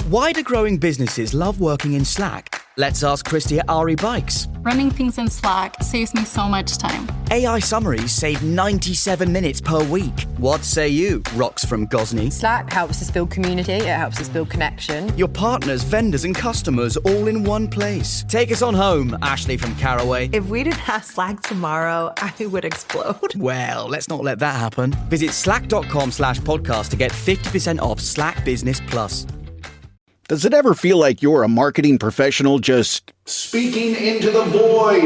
Why do growing businesses love working in Slack? Let's ask Christy at Ari Bikes. Running things in Slack saves me so much time. AI summaries save 97 minutes per week. What say you, Rox from Gosney? Slack helps us build community, it helps us build connection. Your partners, vendors and customers all in one place. Take us on home, Ashley from Caraway. If we didn't have Slack tomorrow, I would explode. Well, let's not let that happen. Visit slack.com/podcast to get 50% off Slack Business Plus. Does it ever feel like you're a marketing professional just speaking into the void?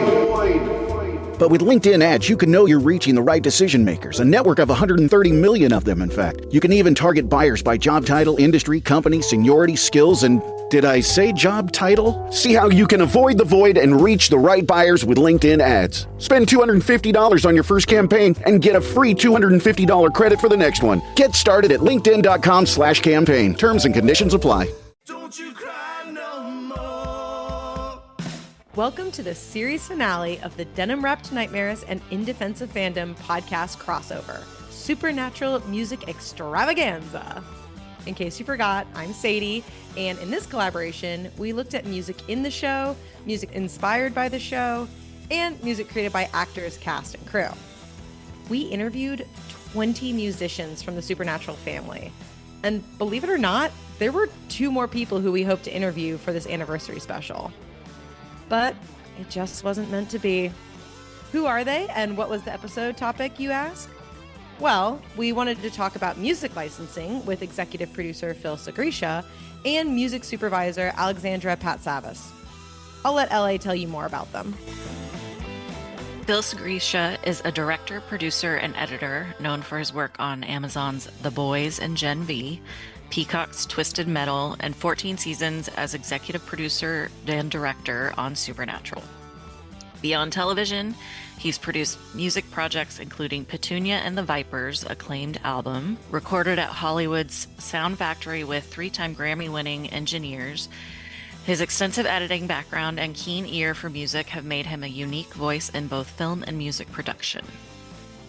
But with LinkedIn ads, you can know you're reaching the right decision makers, a network of 130 million of them, in fact. You can even target buyers by job title, industry, company, seniority, skills, and did I say job title? See how you can avoid the void and reach the right buyers with LinkedIn ads. Spend $250 on your first campaign and get a free $250 credit for the next one. Get started at linkedin.com/campaign. Terms and conditions apply. Don't you cry no more. Welcome to the series finale of the Denim Wrapped Nightmares and In Defense of Fandom podcast crossover, Supernatural Music Extravaganza. In case you forgot, I'm Sadie, and in this collaboration, we looked at music in the show, music inspired by the show, and music created by actors, cast, and crew. We interviewed 20 musicians from the Supernatural family. And believe it or not, there were 2 more people who we hoped to interview for this anniversary special. But it just wasn't meant to be. Who are they, and what was the episode topic, you ask? Well, we wanted to talk about music licensing with executive producer Phil Segrisha and music supervisor Alexandra Patsavis. I'll let LA tell you more about them. Phil Segrisha is a director, producer, and editor known for his work on Amazon's The Boys and Gen V, Peacock's Twisted Metal, and 14 seasons as executive producer and director on Supernatural. Beyond television, he's produced music projects including Petunia and the Vipers' acclaimed album, recorded at Hollywood's Sound Factory with 3-time Grammy-winning engineers. His extensive editing background and keen ear for music have made him a unique voice in both film and music production.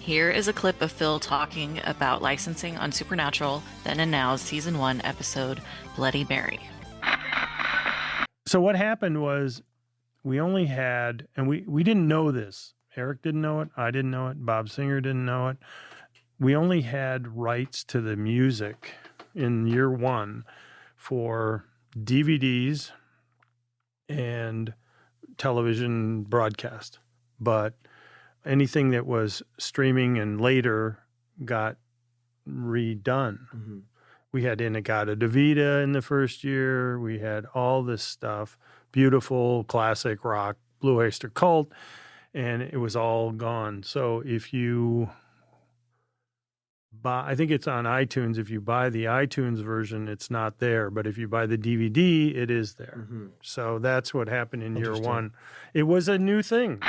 Here is a clip of Phil talking about licensing on Supernatural, Then and Now's Season 1 episode, Bloody Mary. So what happened was we only had, and we didn't know this. Eric didn't know it. I didn't know it. Bob Seger didn't know it. We only had rights to the music in year 1 for DVDs and television broadcast, but anything that was streaming and later got redone. Mm-hmm. We had Inagata-Davida in the first year. We had all this stuff, beautiful classic rock, Blue Oyster Cult, and it was all gone. So if you buy, I think it's on iTunes. If you buy the iTunes version, it's not there. But if you buy the DVD, it is there. Mm-hmm. So that's what happened in year 1. It was a new thing.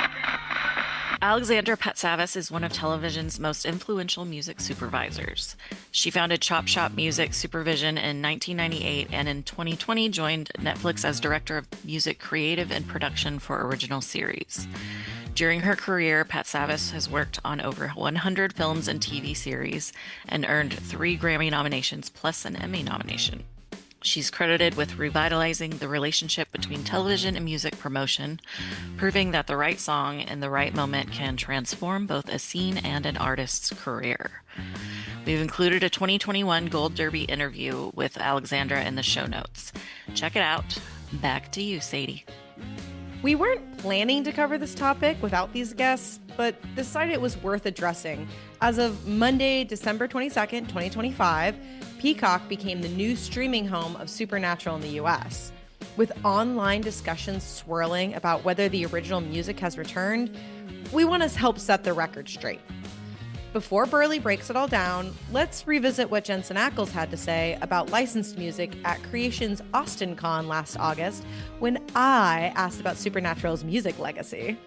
Alexandra Patsavis is one of television's most influential music supervisors. She founded Chop Shop Music Supervision in 1998 and in 2020 joined Netflix as Director of Music Creative and Production for Original Series. During her career, Patsavis has worked on over 100 films and TV series and earned 3 Grammy nominations plus an Emmy nomination. She's credited with revitalizing the relationship between television and music promotion, proving that the right song in the right moment can transform both a scene and an artist's career. We've included a 2021 Gold Derby interview with Alexandra in the show notes. Check it out. Back to you, Sadie. We weren't planning to cover this topic without these guests, but decided it was worth addressing. As of Monday, December 22nd, 2025, Peacock became the new streaming home of Supernatural in the US. With online discussions swirling about whether the original music has returned, we want to help set the record straight. Before Burley breaks it all down, let's revisit what Jensen Ackles had to say about licensed music at Creation's Austin Con last August when I asked about Supernatural's music legacy.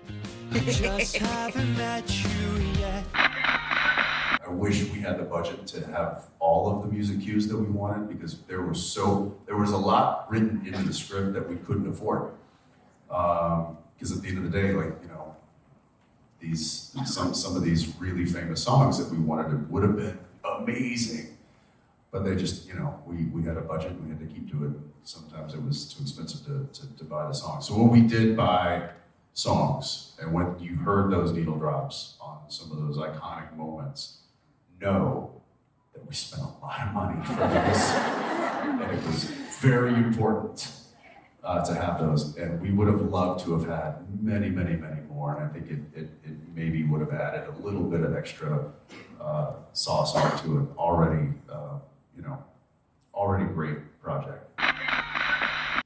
I just haven't met you yet. I wish we had the budget to have all of the music cues that we wanted because there was a lot written into the script that we couldn't afford. Because at the end of the day, some of these really famous songs that we wanted would have been amazing, but they just, we had a budget and we had to keep to it. Sometimes it was too expensive to buy the songs. So when we did buy songs, and when you heard those needle drops on some of those iconic moments, know that we spent a lot of money for this, and it was very important to have those, and we would have loved to have had many, many, many more, and I think it maybe would have added a little bit of extra sauce onto an already great project.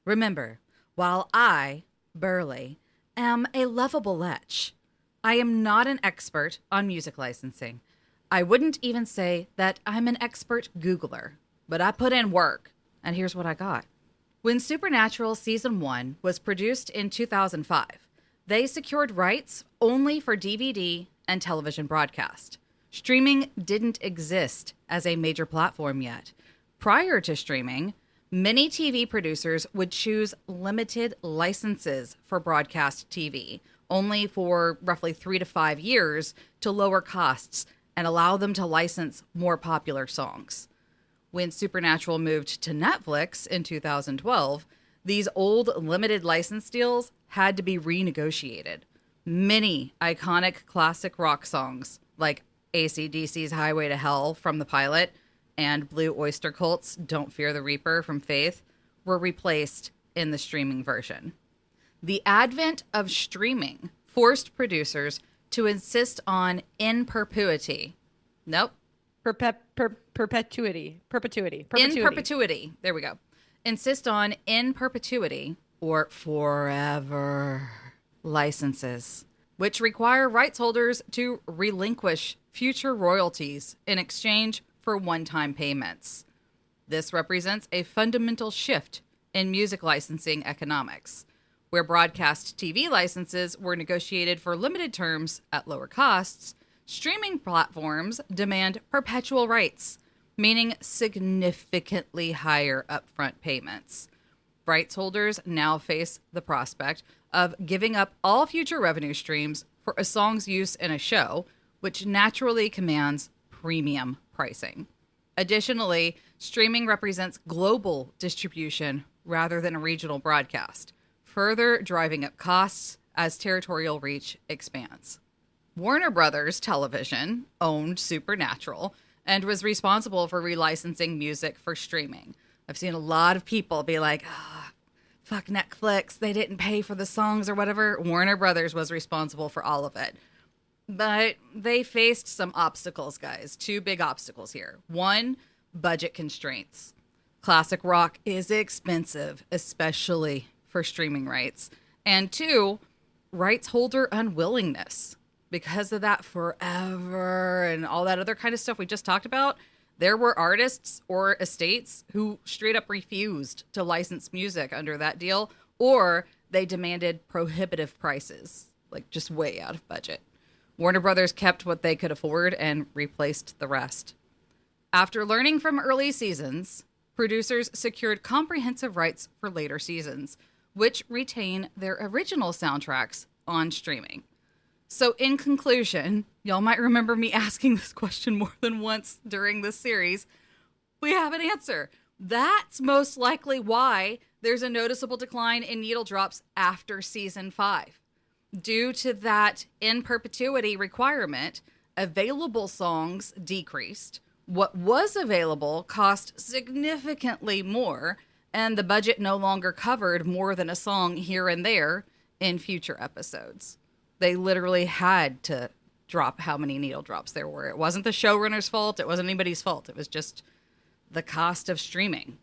Remember, while I, Burley, am a lovable lech, I am not an expert on music licensing. I wouldn't even say that I'm an expert Googler, but I put in work, and here's what I got. When Supernatural Season 1 was produced in 2005, they secured rights only for DVD and television broadcast. Streaming didn't exist as a major platform yet. Prior to streaming, many TV producers would choose limited licenses for broadcast TV, only for roughly 3 to 5 years to lower costs and allow them to license more popular songs. When Supernatural moved to Netflix in 2012, these old limited license deals had to be renegotiated. Many iconic classic rock songs, like AC/DC's Highway to Hell from the pilot and Blue Oyster Cult's Don't Fear the Reaper from Faith, were replaced in the streaming version. The advent of streaming forced producers to insist on in perpetuity. Nope. Perpetuity. In perpetuity. There we go. Insist on in perpetuity or forever licenses, which require rights holders to relinquish future royalties in exchange for one-time payments. This represents a fundamental shift in music licensing economics, where broadcast TV licenses were negotiated for limited terms at lower costs. Streaming platforms demand perpetual rights, meaning significantly higher upfront payments. Rights holders now face the prospect of giving up all future revenue streams for a song's use in a show, which naturally commands premium pricing. Additionally, streaming represents global distribution rather than a regional broadcast, further driving up costs as territorial reach expands. Warner Brothers Television owned Supernatural and was responsible for relicensing music for streaming. I've seen a lot of people be like, fuck Netflix, they didn't pay for the songs or whatever. Warner Brothers was responsible for all of it. But they faced some obstacles, guys. 2 big obstacles here. 1, budget constraints. Classic rock is expensive, especially for streaming rights. And 2, rights holder unwillingness. Because of that forever and all that other kind of stuff we just talked about, there were artists or estates who straight up refused to license music under that deal, or they demanded prohibitive prices, like just way out of budget. Warner Brothers kept what they could afford and replaced the rest. After learning from early seasons, producers secured comprehensive rights for later seasons, which retain their original soundtracks on streaming. So in conclusion, y'all might remember me asking this question more than once during this series. We have an answer. That's most likely why there's a noticeable decline in needle drops after season 5. Due to that in perpetuity requirement, available songs decreased. What was available cost significantly more, and the budget no longer covered more than a song here and there in future episodes. They literally had to drop how many needle drops there were. It wasn't the showrunner's fault. It wasn't anybody's fault. It was just the cost of streaming.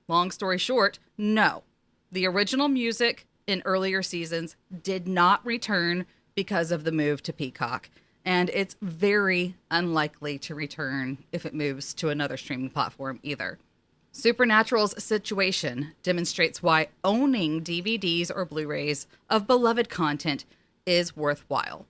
Long story short, no. The original music in earlier seasons did not return because of the move to Peacock, and it's very unlikely to return if it moves to another streaming platform either. Supernatural's situation demonstrates why owning DVDs or Blu-rays of beloved content is worthwhile.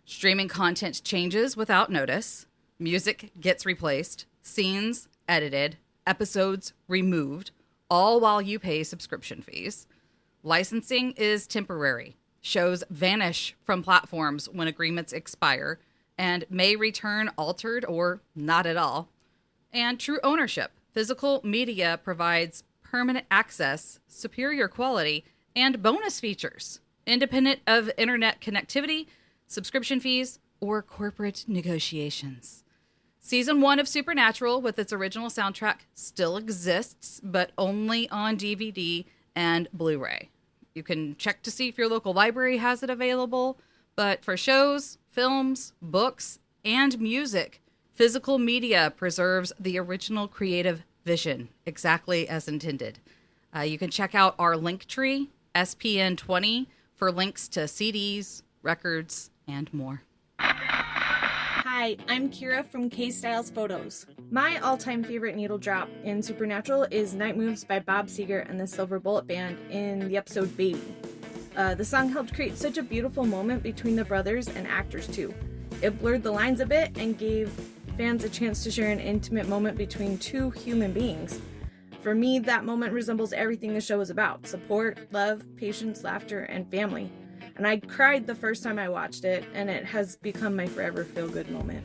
Streaming content changes without notice, music gets replaced, scenes edited, episodes removed, all while you pay subscription fees. Licensing is temporary. Shows vanish from platforms when agreements expire and may return altered or not at all. And true ownership Physical media provides permanent access, superior quality, and bonus features, independent of internet connectivity, subscription fees, or corporate negotiations. Season 1 of Supernatural, with its original soundtrack, still exists, but only on DVD and Blu-ray. You can check to see if your local library has it available, but for shows, films, books, and music, physical media preserves the original creative vision, exactly as intended. You can check out our link tree, SPN20, for links to CDs, records, and more. Hi, I'm Kira from K-Styles Photos. My all-time favorite needle drop in Supernatural is Night Moves by Bob Seger and the Silver Bullet Band in the episode Baby. The song helped create such a beautiful moment between the brothers and actors too. It blurred the lines a bit and gave fans a chance to share an intimate moment between two human beings. For me, that moment resembles everything the show is about: support, love, patience, laughter, and family. And I cried the first time I watched it, and it has become my forever feel-good moment.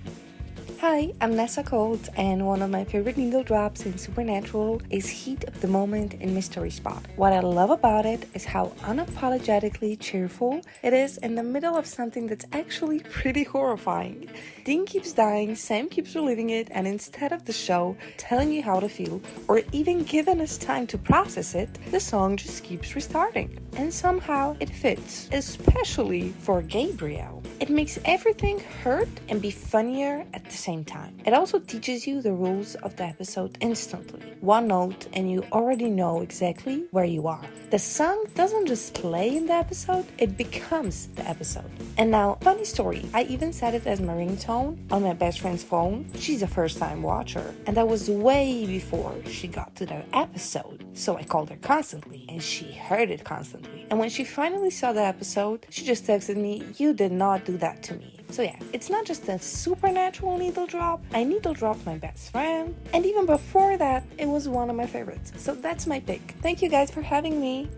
Hi, I'm Nessa Colt, and one of my favorite needle drops in Supernatural is Heat of the Moment in Mystery Spot. What I love about it is how unapologetically cheerful it is in the middle of something that's actually pretty horrifying. Dean keeps dying, Sam keeps reliving it, and instead of the show telling you how to feel, or even giving us time to process it, the song just keeps restarting. And somehow it fits, especially for Gabriel. It makes everything hurt and be funnier at the same time. It also teaches you the rules of the episode instantly. One note and you already know exactly where you are. The song doesn't just play in the episode, it becomes the episode. And now, funny story, I even set it as my ringtone on my best friend's phone. She's a first-time watcher, and that was way before she got to the episode. So I called her constantly, and she heard it constantly. And when she finally saw the episode, she just texted me, "You did not do that to me." So yeah, it's not just a Supernatural needle drop. I needle dropped my best friend, and even before that, it was one of my favorites. So that's my pick. Thank you guys for having me.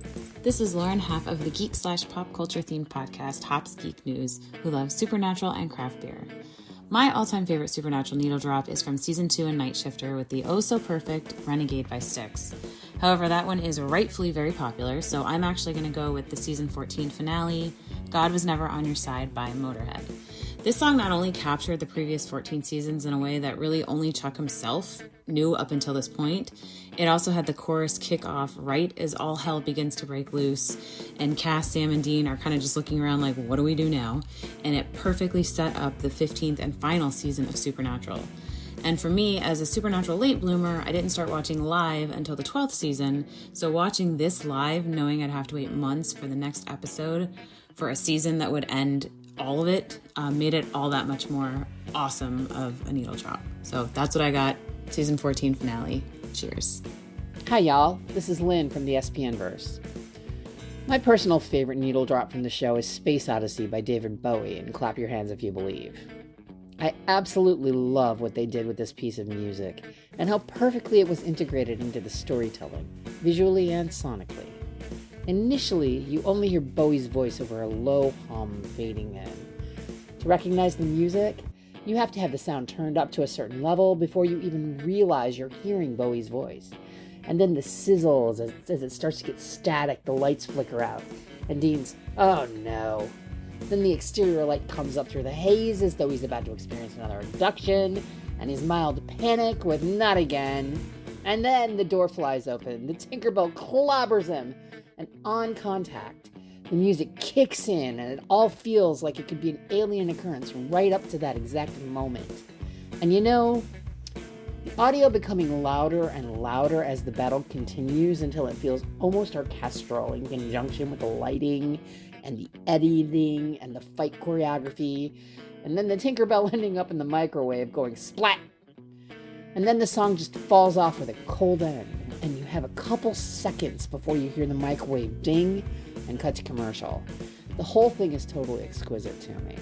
This is Lauren Huff of the geek/pop culture themed podcast Hops Geek News, who loves Supernatural and craft beer. My all-time favorite Supernatural needle drop is from Season 2 and Night Shifter with the oh-so-perfect Renegade by Styx. However, that one is rightfully very popular, so I'm actually going to go with the Season 14 finale, God Was Never On Your Side by Motorhead. This song not only captured the previous 14 seasons in a way that really only Chuck himself knew up until this point, it also had the chorus kick off right as all hell begins to break loose, and Cass, Sam, and Dean are kind of just looking around like, what do we do now? And it perfectly set up the 15th and final season of Supernatural. And for me, as a Supernatural late bloomer, I didn't start watching live until the 12th season, so watching this live, knowing I'd have to wait months for the next episode for a season that would end all of it, made it all that much more awesome of a needle drop. So that's what I got. Season 14 finale. Cheers. Hi y'all, this is Lynn from the SPN verse. My personal favorite needle drop from the show is Space Odyssey by David Bowie and Clap Your Hands If You Believe. I absolutely love what they did with this piece of music and how perfectly it was integrated into the storytelling, visually and sonically. Initially, you only hear Bowie's voice over a low hum fading in. To recognize the music, you have to have the sound turned up to a certain level before you even realize you're hearing Bowie's voice. And then the sizzles as it starts to get static, the lights flicker out. And Dean's, "Oh no." Then the exterior light comes up through the haze as though he's about to experience another abduction, and his mild panic with "not again." And then the door flies open, the Tinkerbell clobbers him, and on contact, the music kicks in, and it all feels like it could be an alien occurrence right up to that exact moment. And you know, the audio becoming louder and louder as the battle continues until it feels almost orchestral in conjunction with the lighting and the editing and the fight choreography, and then the Tinkerbell ending up in the microwave going splat. And then the song just falls off with a cold end, and you have a couple seconds before you hear the microwave ding and cut to commercial. The whole thing is totally exquisite to me.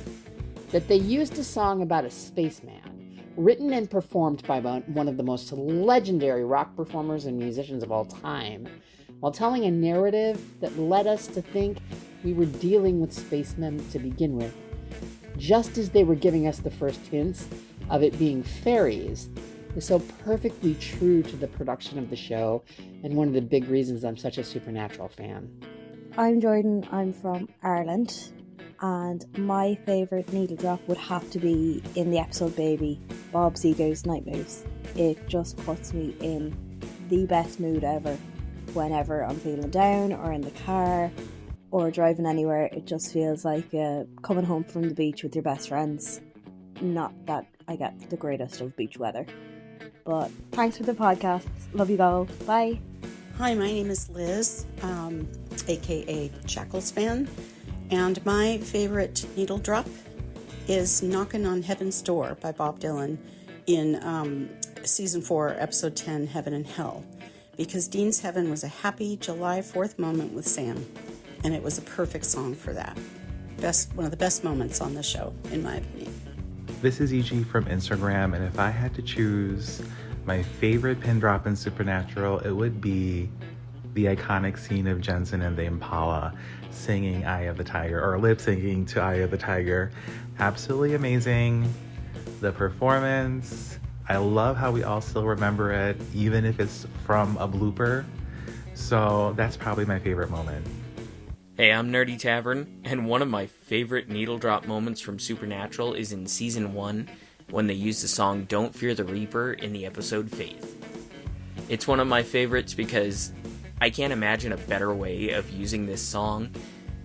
That they used a song about a spaceman, written and performed by one of the most legendary rock performers and musicians of all time, while telling a narrative that led us to think we were dealing with spacemen to begin with, just as they were giving us the first hints of it being fairies, is so perfectly true to the production of the show, and one of the big reasons I'm such a Supernatural fan. I'm Jordan, I'm from Ireland, and my favourite needle drop would have to be in the episode Baby, Bob Seger's Night Moves. It just puts me in the best mood ever. Whenever I'm feeling down or in the car or driving anywhere, it just feels like coming home from the beach with your best friends. Not that I get the greatest of beach weather. But thanks for the podcasts. Love you all. Bye. Hi, my name is Liz, aka Shackles fan, and my favorite needle drop is Knockin' on Heaven's Door by Bob Dylan in season 4, episode 10, Heaven and Hell, because Dean's Heaven was a happy July 4th moment with Sam, and it was a perfect song for that. One of the best moments on the show, in my opinion. This is E.G. from Instagram, and if I had to choose my favorite pin drop in Supernatural, it would be the iconic scene of Jensen and the Impala singing Eye of the Tiger, or lip syncing to Eye of the Tiger. Absolutely amazing. The performance, I love how we all still remember it, even if it's from a blooper. So that's probably my favorite moment. Hey, I'm Nerdy Tavern, and one of my favorite needle drop moments from Supernatural is in Season 1, when they use the song Don't Fear the Reaper in the episode Faith. It's one of my favorites because I can't imagine a better way of using this song.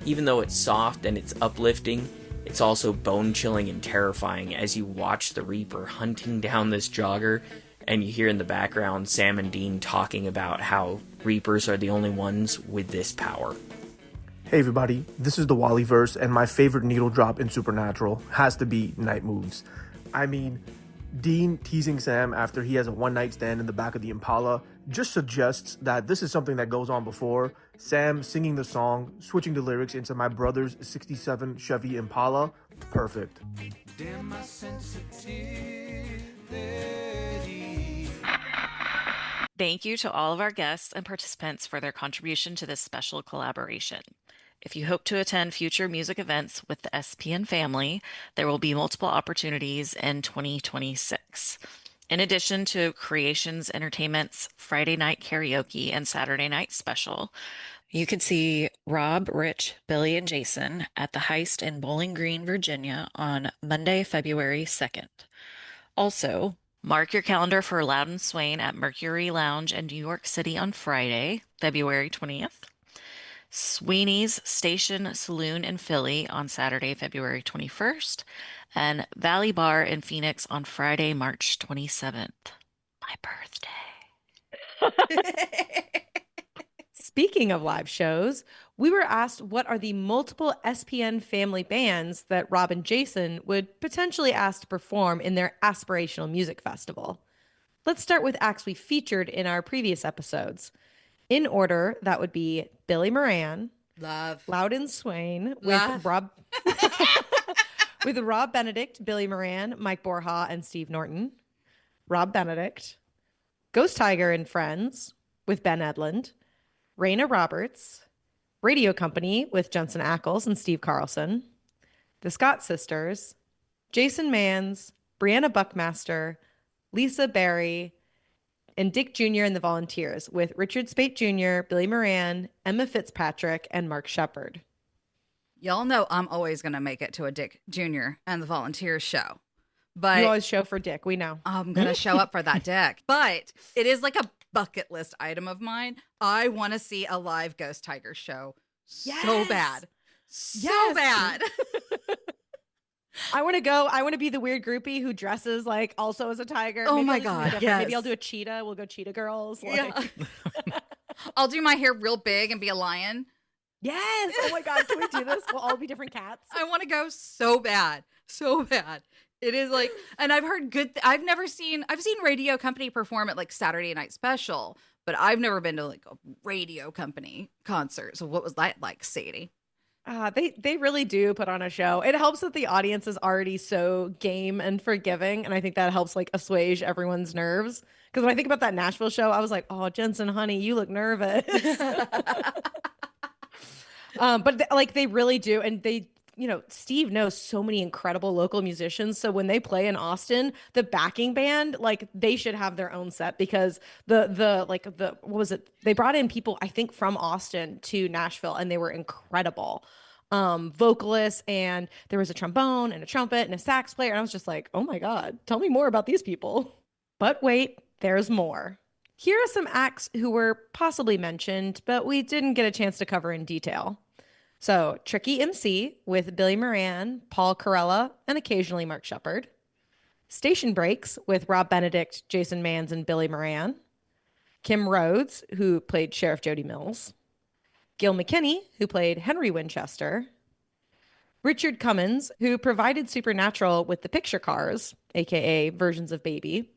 Even though it's soft and it's uplifting, it's also bone-chilling and terrifying as you watch the Reaper hunting down this jogger, and you hear in the background Sam and Dean talking about how Reapers are the only ones with this power. Hey everybody, this is the Wallyverse, and my favorite needle drop in Supernatural has to be Night Moves. I mean, Dean teasing Sam after he has a one-night stand in the back of the Impala just suggests that this is something that goes on before. Sam singing the song, switching the lyrics into my brother's 67 Chevy Impala, perfect. Damn my sensitivity. Thank you to all of our guests and participants for their contribution to this special collaboration. If you hope to attend future music events with the SPN family, there will be multiple opportunities in 2026. In addition to Creations Entertainment's Friday night karaoke and Saturday night special, you can see Rob, Rich, Billy, and Jason at the Heist in Bowling Green, Virginia on Monday, February 2nd. Also, mark your calendar for Loud and Swain at Mercury Lounge in New York City on Friday, February 20th. Sweeney's Station Saloon in Philly on Saturday, February 21st, and Valley Bar in Phoenix on Friday, March 27th. My birthday. Speaking of live shows, we were asked what are the multiple SPN family bands that Rob and Jason would potentially ask to perform in their aspirational music festival. Let's start with acts we featured in our previous episodes. In order, that would be Billy Moran, Love, Loud and Swain, Love. with Rob Benedict, Billy Moran, Mike Borja, and Steve Norton. Rob Benedict, Ghost Tiger and Friends with Ben Edlund, Raina Roberts, Radio Company with Jensen Ackles and Steve Carlson, the Scott Sisters, Jason Manns, Brianna Buckmaster, Lisa Barry, and Dick Jr. and the Volunteers with Richard Spate Jr., Billy Moran, Emma Fitzpatrick, and Mark Shepard. Y'all know I'm always going to make it to a Dick Jr. and the Volunteers show. But you always show for Dick, we know. I'm going to show up for that Dick. But it is like a bucket list item of mine. I want to see a live Ghost Tiger show so bad. So bad. I want to go. I want to be the weird groupie who dresses like also as a tiger. Oh Maybe my I'll do something God, different. yes. Maybe I'll do a cheetah. We'll go cheetah girls. Like. Yeah. I'll do my hair real big and be a lion. Yes. Oh my God. Can we do this? We'll all be different cats. I want to go so bad. So bad. It is like, and I've heard I've seen Radio Company perform at like Saturday Night Special, but I've never been to like a Radio Company concert. So what was that like, Sadie? They really do put on a show. It helps that the audience is already so game and forgiving, and I think that helps like assuage everyone's nerves. Because when I think about that Nashville show, I was like, "Oh, Jensen, honey, you look nervous." But like they really do, and Steve knows so many incredible local musicians. So when they play in Austin, the backing band, like they should have their own set because what was it? They brought in people, I think, from Austin to Nashville, and they were incredible. Vocalists, and there was a trombone and a trumpet and a sax player. And I was just like, oh my God, tell me more about these people. But wait, there's more. Here are some acts who were possibly mentioned, but we didn't get a chance to cover in detail. So, Tricky MC with Billy Moran, Paul Corella, and occasionally Mark Shepard. Station Breaks with Rob Benedict, Jason Manns, and Billy Moran. Kim Rhodes, who played Sheriff Jody Mills. Gil McKinney, who played Henry Winchester. Richard Cummins, who provided Supernatural with the picture cars, aka versions of Baby.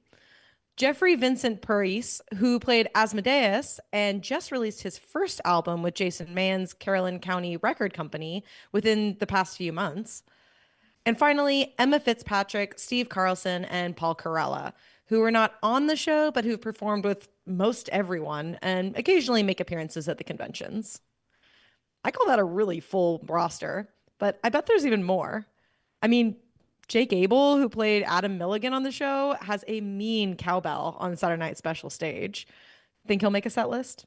Jeffrey Vincent Parise, who played Asmodeus and just released his first album with Jason Mann's Caroline County Record Company within the past few months. And finally, Emma Fitzpatrick, Steve Carlson, and Paul Corella, who were not on the show, but who've performed with most everyone and occasionally make appearances at the conventions. I call that a really full roster, but I bet there's even more. I mean, Jake Abel, who played Adam Milligan on the show, has a mean cowbell on Saturday Night Special stage. Think he'll make a set list?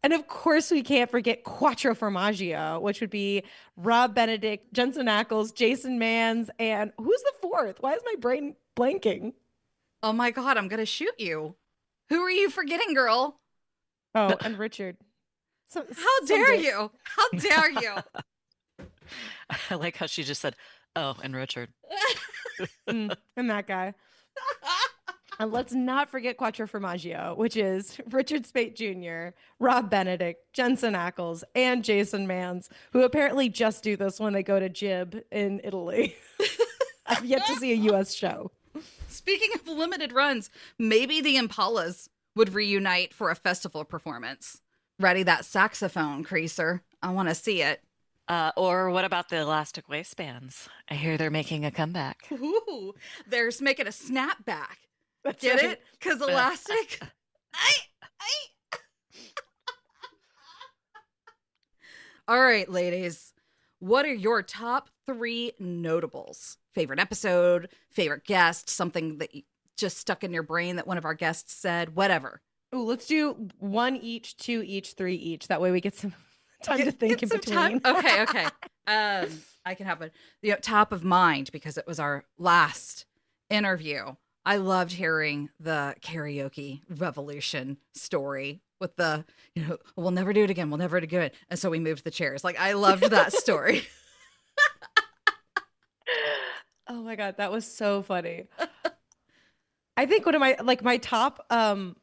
And of course, we can't forget Quattro Formaggio, which would be Rob Benedict, Jensen Ackles, Jason Manns, and who's the fourth? Why is my brain blanking? Oh my God, I'm going to shoot you. Who are you forgetting, girl? Oh, and Richard. How dare you? How dare you? I like how she just said, oh, and Richard. And that guy. And let's not forget Quattro Formaggio, which is Richard Speight Jr., Rob Benedict, Jensen Ackles, and Jason Manns, who apparently just do this when they go to Jib in Italy. I've yet to see a U.S. show. Speaking of limited runs, maybe the Impalas would reunite for a festival performance. Ready that saxophone, Creaser. I want to see it. Or what about the Elastic Waistbands? I hear they're making a comeback. Ooh, they're making a snapback. Get it? Because elastic. All right, ladies. What are your top 3 notables? Favorite episode, favorite guest, something that just stuck in your brain that one of our guests said, whatever. Ooh, let's do 1 each, 2 each, 3 each. That way we get some time to think in between. Okay. I can have a top of mind because it was our last interview. I loved hearing the karaoke revolution story with the, we'll never do it again. We'll never do it. And so we moved the chairs. Like, I loved that story. Oh my God, that was so funny. I think one of my top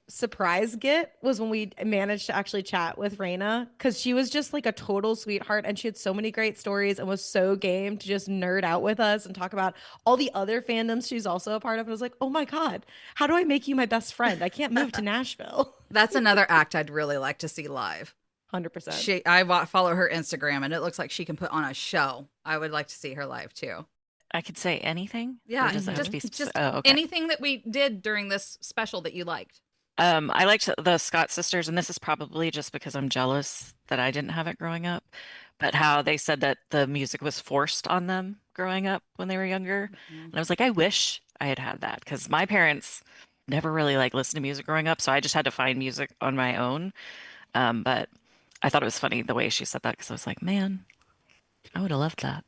surprise get was when we managed to actually chat with Raina, because she was just like a total sweetheart and she had so many great stories and was so game to just nerd out with us and talk about all the other fandoms she's also a part of. And I was like, oh my God, how do I make you my best friend? I can't move to Nashville. That's another act I'd really like to see live. 100%. I follow her Instagram and it looks like she can put on a show. I would like to see her live too. I could say anything? Yeah, just okay. Anything that we did during this special that you liked. I liked the Scott sisters, and this is probably just because I'm jealous that I didn't have it growing up, but how they said that the music was forced on them growing up when they were younger. Mm-hmm. And I was like, I wish I had had that, because my parents never really listened to music growing up, so I just had to find music on my own. But I thought it was funny the way she said that, because I was like, man, I would have loved that.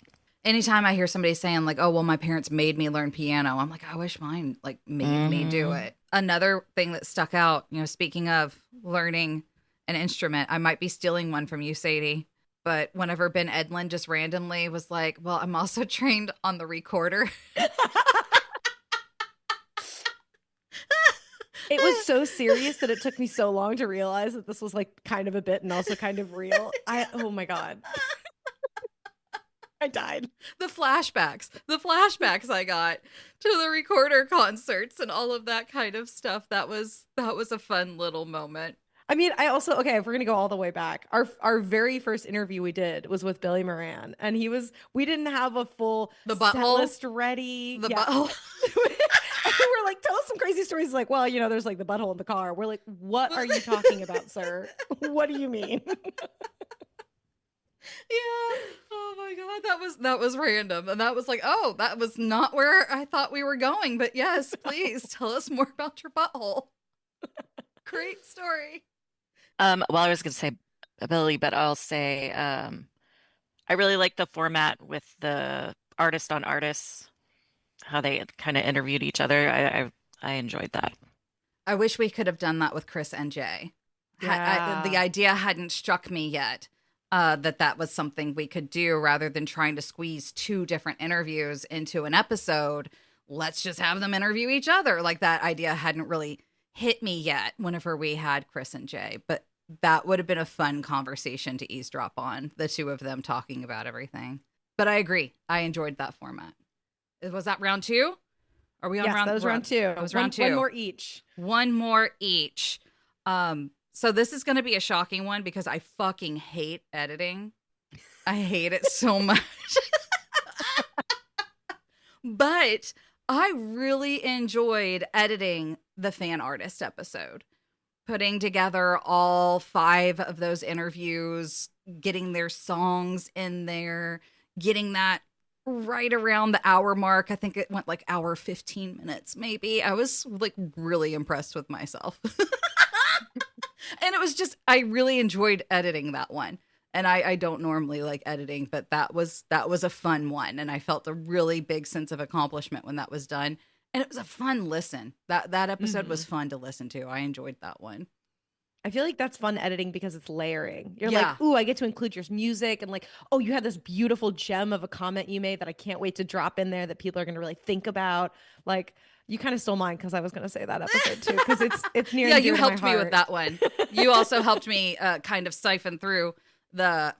Anytime I hear somebody saying like, oh, well, my parents made me learn piano, I'm like, I wish mine made me do it. Another thing that stuck out, speaking of learning an instrument, I might be stealing one from you, Sadie, but whenever Ben Edlund just randomly was like, well, I'm also trained on the recorder. It was so serious that it took me so long to realize that this was kind of a bit and also kind of real. Oh my God. I died. The flashbacks I got to the recorder concerts and all of that kind of stuff. That was a fun little moment. I mean, I also, okay, if we're going to go all the way back, our very first interview we did was with Billy Moran, and we didn't have a full set list ready. Butthole. And we were like, tell us some crazy stories. Like, well, there's the butthole in the car. We're like, what are you talking about, sir? What do you mean? Yeah. Oh my God. That was random. And that was like, oh, that was not where I thought we were going. But yes, please tell us more about your butthole. Great story. Well, I was going to say Billy, but I'll say I really like the format with the artist on artists, how they kind of interviewed each other. I enjoyed that. I wish we could have done that with Chris and Jay. Yeah. The idea hadn't struck me yet that was something we could do rather than trying to squeeze two different interviews into an episode. Let's just have them interview each other. Like that idea hadn't really hit me yet whenever we had Chris and Jay, but that would have been a fun conversation to eavesdrop on, the two of them talking about everything. But I agree. I enjoyed that format. Was that round two? Are we on round? That was round two. That was round two. One more each. One more each. So this is going to be a shocking one because I fucking hate editing. I hate it so much. But I really enjoyed editing the fan artist episode. Putting together all 5 of those interviews, getting their songs in there, getting that right around the hour mark. I think it went like hour 15 minutes, maybe. I was like really impressed with myself. And it was just, I really enjoyed editing that one. And I don't normally like editing, but that was a fun one. And I felt a really big sense of accomplishment when that was done. And it was a fun listen. That episode was fun to listen to. I enjoyed that one. I feel like that's fun editing because it's layering. You're Yeah. like, ooh, I get to include your music, and like, oh, you had this beautiful gem of a comment you made that I can't wait to drop in there that people are going to really think about. Like, you kind of stole mine because I was going to say that episode too, because it's near. Yeah, and dear you to my helped me with heart. that one. You also helped me kind of filter through the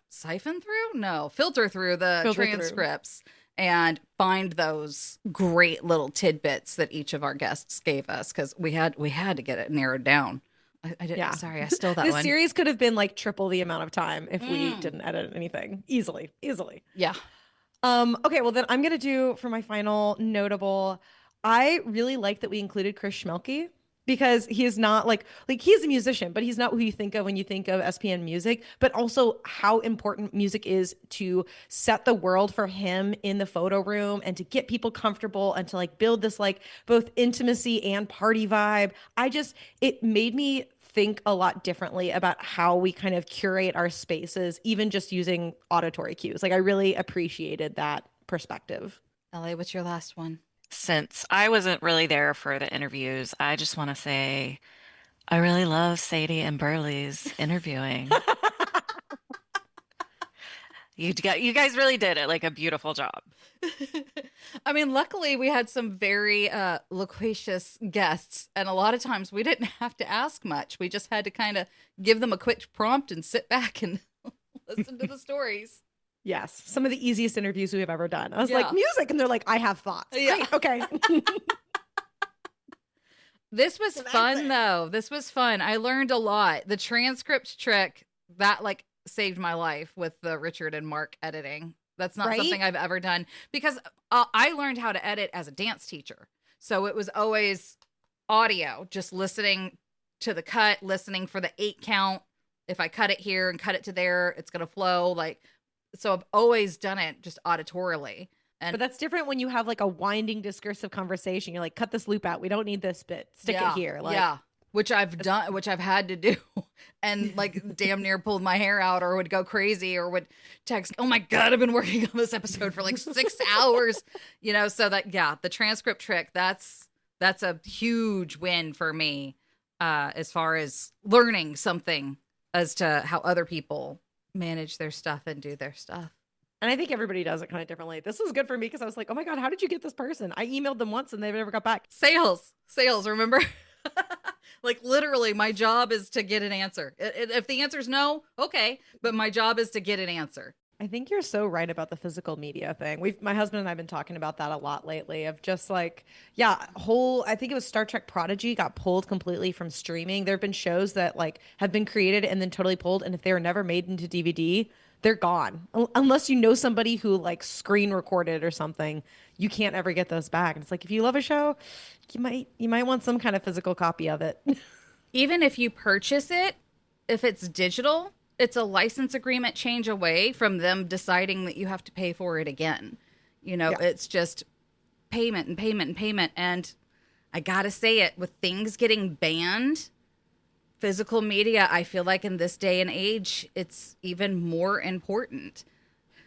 transcripts and find those great little tidbits that each of our guests gave us, because we had to get it narrowed down. I didn't. Yeah. Sorry, I stole that This one. series could have been like triple the amount of time if we didn't edit anything. Easily. Yeah. Okay, well then I'm gonna do for my final notable. I really like that we included Chris Schmelke, because he is not like he's a musician, but he's not who you think of when you think of SPN music, but also how important music is to set the world for him in the photo room and to get people comfortable and to like build this like both intimacy and party vibe. It made me think a lot differently about how we kind of curate our spaces, even just using auditory cues. Like I really appreciated that perspective. LA, what's your last one? Since I wasn't really there for the interviews, I just want to say I really love Sadie and Burley's interviewing. You guys really did it, like a beautiful job. I mean, luckily we had some very loquacious guests, and a lot of times we didn't have to ask much. We just had to kind of give them a quick prompt and sit back and listen to the stories. Yes, some of the easiest interviews we've ever done. I was Yeah. like, music, and they're like, I have thoughts. Yeah. Great, okay. This was fun, though. This was fun. I learned a lot. The transcript trick, that like saved my life with the Richard and Mark editing. That's not Right? something I've ever done, because I learned how to edit as a dance teacher. So it was always audio, just listening to the cut, listening for the 8 count. If I cut it here and cut it to there, it's going to flow. So I've always done it just auditorily. But that's different when you have like a winding discursive conversation. You're like, cut this loop out. We don't need this bit. Stick it here. Like, yeah. Which I've done, which I've had to do, and like damn near pulled my hair out, or would go crazy, or would text, "Oh my God, I've been working on this episode for like 6 hours," So the transcript trick, that's a huge win for me, as far as learning something as to how other people manage their stuff and do their stuff. And I think everybody does it kind of differently. This was good for me because I was like, oh my God, how did you get this person? I emailed them once and they never got back. Sales, remember? Like literally my job is to get an answer. If the answer's no, okay. But my job is to get an answer. I think you're so right about the physical media thing. My husband and I have been talking about that a lot lately, of just like, I think it was Star Trek Prodigy got pulled completely from streaming. There have been shows that like have been created and then totally pulled. And if they were never made into DVD, they're gone. Unless you know somebody who like screen recorded or something, you can't ever get those back. And it's like, if you love a show, you might want some kind of physical copy of it. Even if you purchase it, if it's digital, it's a license agreement change away from them deciding that you have to pay for it again. It's just payment and payment and payment. And I gotta say it, with things getting banned, physical media, I feel like in this day and age, it's even more important.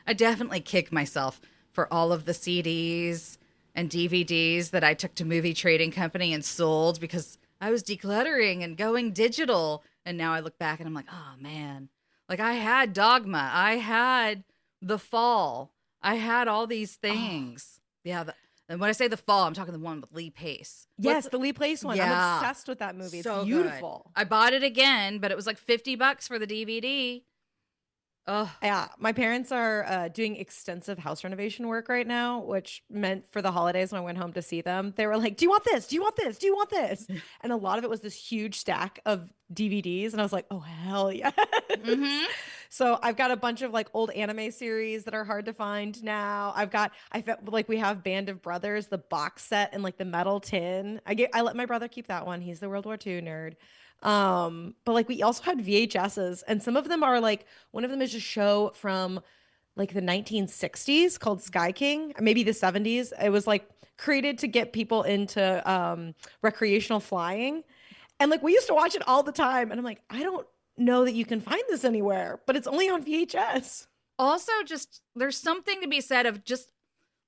I definitely kick myself for all of the CDs and DVDs that I took to Movie Trading Company and sold because I was decluttering and going digital. And now I look back and I'm like, oh man, like I had Dogma, I had The Fall, I had all these things. Yeah. And when I say The Fall, I'm talking the one with Lee Pace. Yes, the Lee Pace one. Yeah. I'm obsessed with that movie. So it's beautiful. Good. I bought it again, but it was like $50 for the DVD. Oh yeah, my parents are doing extensive house renovation work right now, which meant for the holidays when I went home to see them, they were like, "Do you want this? Do you want this? Do you want this?" And a lot of it was this huge stack of DVDs, and I was like, "Oh hell yeah!" So I've got a bunch of like old anime series that are hard to find now. I felt like we have Band of Brothers, the box set in like the metal tin. I let my brother keep that one. He's the World War II nerd. But like we also had VHSs, and some of them are like, one of them is a show from like the 1960s called Sky King, maybe the 70s. It was like created to get people into recreational flying, and like we used to watch it all the time, and I'm like, I don't know that you can find this anywhere, but it's only on VHS. Also, just there's something to be said of just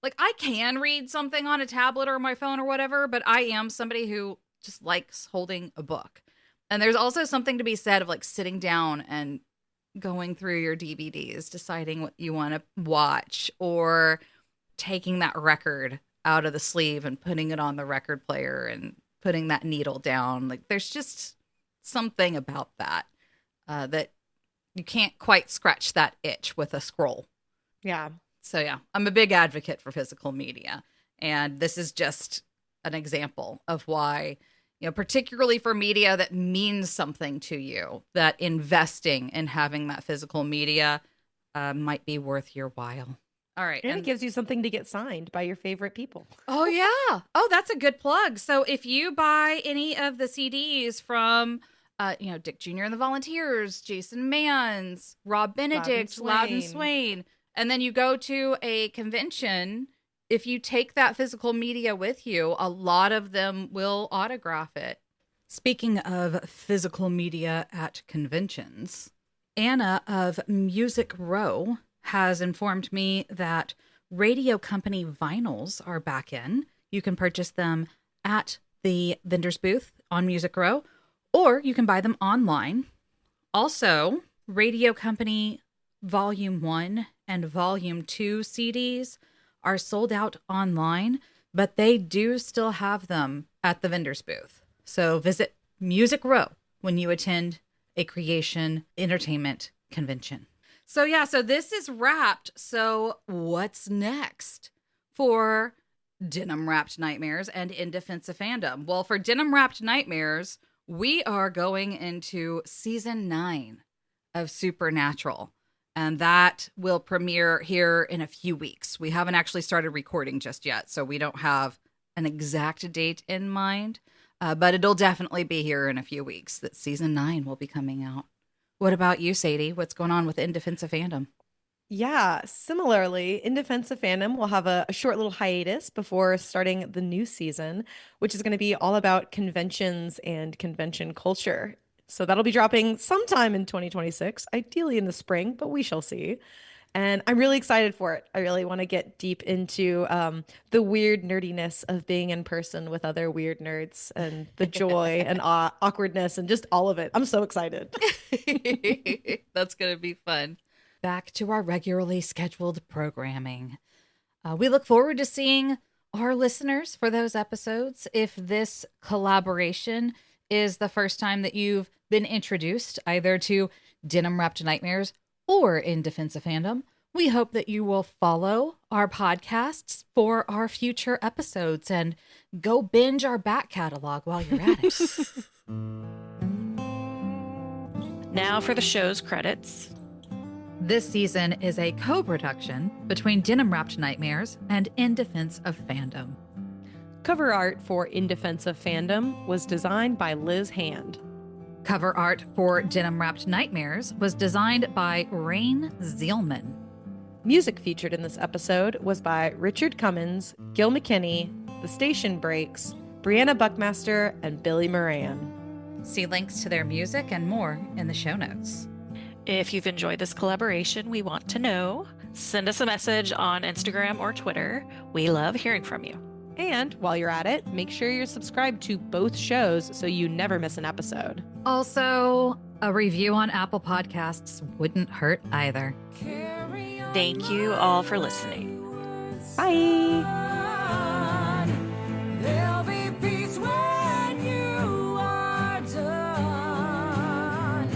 like, I can read something on a tablet or my phone or whatever, but I am somebody who just likes holding a book. And there's also something to be said of like sitting down and going through your DVDs, deciding what you want to watch, or taking that record out of the sleeve and putting it on the record player and putting that needle down. Like there's just something about that that you can't quite scratch that itch with a scroll. Yeah. So yeah, I'm a big advocate for physical media. And this is just an example of why, particularly for media that means something to you, that investing in having that physical media might be worth your while. All right. And it gives you something to get signed by your favorite people. Oh, yeah. Oh, that's a good plug. So if you buy any of the CDs from, Dick Jr. and the Volunteers, Jason Manns, Rob Benedict, Loudon Swain, and then you go to a convention, if you take that physical media with you, a lot of them will autograph it. Speaking of physical media at conventions, Anna of Music Row has informed me that radio company vinyls are back in. You can purchase them at the vendor's booth on Music Row, or you can buy them online. Also, radio company Volume 1 and Volume 2 CDs are sold out online, but they do still have them at the vendor's booth. So visit Music Row when you attend a creation entertainment convention. So this is wrapped. So what's next for Denim Wrapped Nightmares and In Defense of Fandom? Well, for Denim Wrapped Nightmares, we are going into season 9 of Supernatural. And that will premiere here in a few weeks. We haven't actually started recording just yet, so we don't have an exact date in mind. But it'll definitely be here in a few weeks that season 9 will be coming out. What about you, Sadie? What's going on with In Defense of Fandom? Yeah, similarly, In Defense of Fandom will have a short little hiatus before starting the new season, which is going to be all about conventions and convention culture. So that'll be dropping sometime in 2026, ideally in the spring, but we shall see. And I'm really excited for it. I really want to get deep into the weird nerdiness of being in person with other weird nerds, and the joy and awkwardness and just all of it. I'm so excited. That's going to be fun. Back to our regularly scheduled programming. We look forward to seeing our listeners for those episodes. If this collaboration is the first time that you've been introduced either to Denim Wrapped Nightmares or In Defense of Fandom, we hope that you will follow our podcasts for our future episodes and go binge our back catalog while you're at it. Now for the show's credits. This season is a co-production between Denim Wrapped Nightmares and In Defense of Fandom. Cover art for In Defense of Fandom was designed by Liz Hand. Cover art for Denim Wrapped Nightmares was designed by Rain Zielman. Music featured in this episode was by Richard Cummins, Gil McKinney, The Station Breaks, Brianna Buckmaster, and Billy Moran. See links to their music and more in the show notes. If you've enjoyed this collaboration, we want to know. Send us a message on Instagram or Twitter. We love hearing from you. And while you're at it, make sure you're subscribed to both shows so you never miss an episode. Also, a review on Apple Podcasts wouldn't hurt either. Thank you all for listening. Bye. There'll be peace when you are done.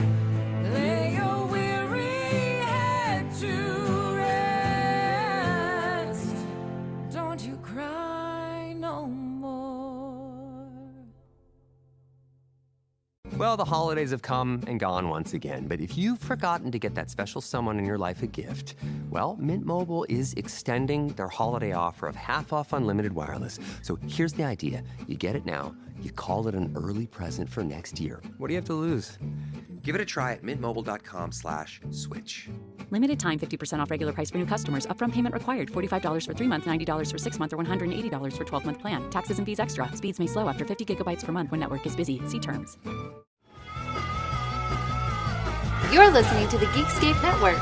Lay your weary head to rest. Don't you cry no more. Well, the holidays have come and gone once again, but if you've forgotten to get that special someone in your life a gift, well, Mint Mobile is extending their holiday offer of half off unlimited wireless. So here's the idea. You get it now, you call it an early present for next year. What do you have to lose? Give it a try at mintmobile.com/switch. Limited time, 50% off regular price for new customers. Upfront payment required. $45 for 3 months, $90 for 6 months, or $180 for 12-month plan. Taxes and fees extra. Speeds may slow after 50 gigabytes per month when network is busy. See terms. You're listening to the Geekscape Network.